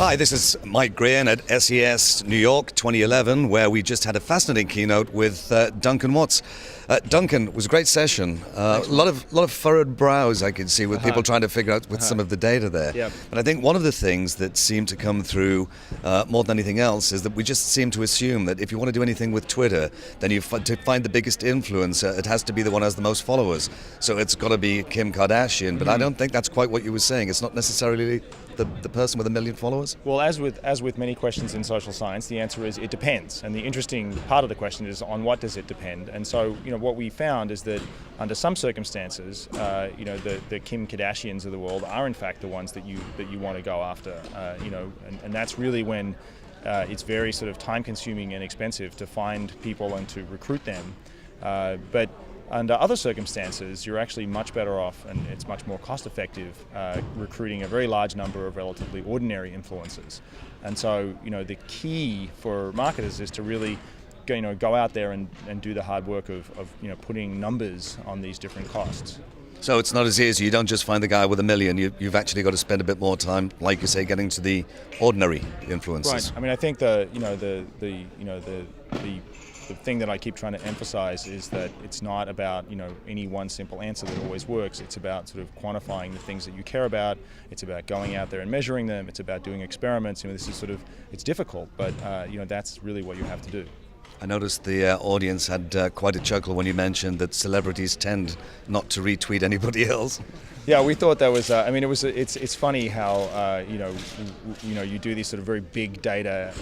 Hi, this is Mike Grean at SES New York 2011, where we just had a fascinating keynote with Duncan Watts. Duncan, it was a great session. A lot of furrowed brows I could see with people trying to figure out with some of the data there. Yep. But I think one of the things that seemed to come through more than anything else is that we just seem to assume that if you want to do anything with Twitter, then to find the biggest influencer, it has to be the one who has the most followers. So it's got to be Kim Kardashian. But I don't think that's quite what you were saying. It's not necessarily the person with 1 million followers? Well, as with many questions in social science, the answer is it depends. And the interesting part of the question is on what does it depend? And so, what we found is that under some circumstances, the Kim Kardashians of the world are in fact the ones that you want to go after. And that's really when it's very sort of time-consuming and expensive to find people and to recruit them. But under other circumstances, you're actually much better off, and it's much more cost-effective recruiting a very large number of relatively ordinary influencers. And so, the key for marketers is to really, go out there and do the hard work of putting numbers on these different costs. So it's not as easy. You don't just find the guy with 1 million. You've actually got to spend a bit more time, like you say, getting to the ordinary influencers. Right. I mean, I think the thing that I keep trying to emphasize is that it's not about any one simple answer that always works. It's about sort of quantifying the things that you care about. It's about going out there and measuring them. It's about doing experiments. This is it's difficult, but that's really what you have to do. I noticed the audience had quite a chuckle when you mentioned that celebrities tend not to retweet anybody else. Yeah, we thought that was. It's funny how you do these sort of very big data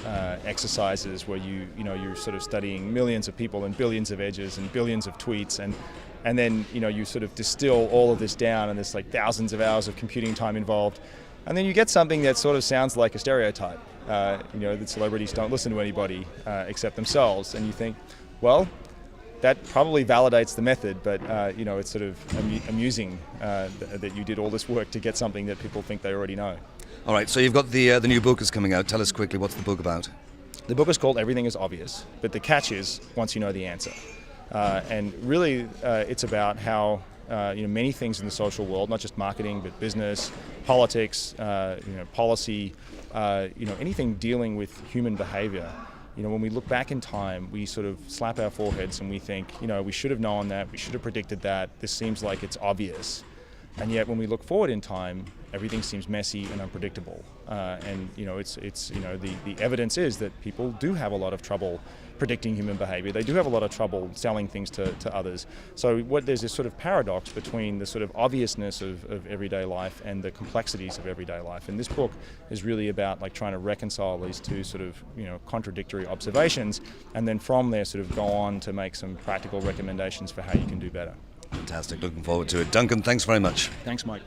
exercises where you're sort of studying millions of people and billions of edges and billions of tweets and then you sort of distill all of this down, and there's like thousands of hours of computing time involved, and then you get something that sort of sounds like a stereotype. That celebrities don't listen to anybody except themselves, and you think, well, that probably validates the method, but it's sort of amusing that you did all this work to get something that people think they already know. All right, so you've got the new book is coming out. Tell us quickly, what's the book about? The book is called Everything is Obvious, but the catch is once you know the answer. And really, it's about how many things in the social world, not just marketing, but business, politics, policy, anything dealing with human behavior. When we look back in time, we sort of slap our foreheads and we think, we should have known that, we should have predicted that, this seems like it's obvious. And yet when we look forward in time, everything seems messy and unpredictable. The evidence is that people do have a lot of trouble predicting human behavior. They do have a lot of trouble selling things to others. So there's this sort of paradox between the sort of obviousness of everyday life and the complexities of everyday life. And this book is really about trying to reconcile these two sort of contradictory observations, and then from there sort of go on to make some practical recommendations for how you can do better. Fantastic. Looking forward to it. Duncan, thanks very much. Thanks, Mike.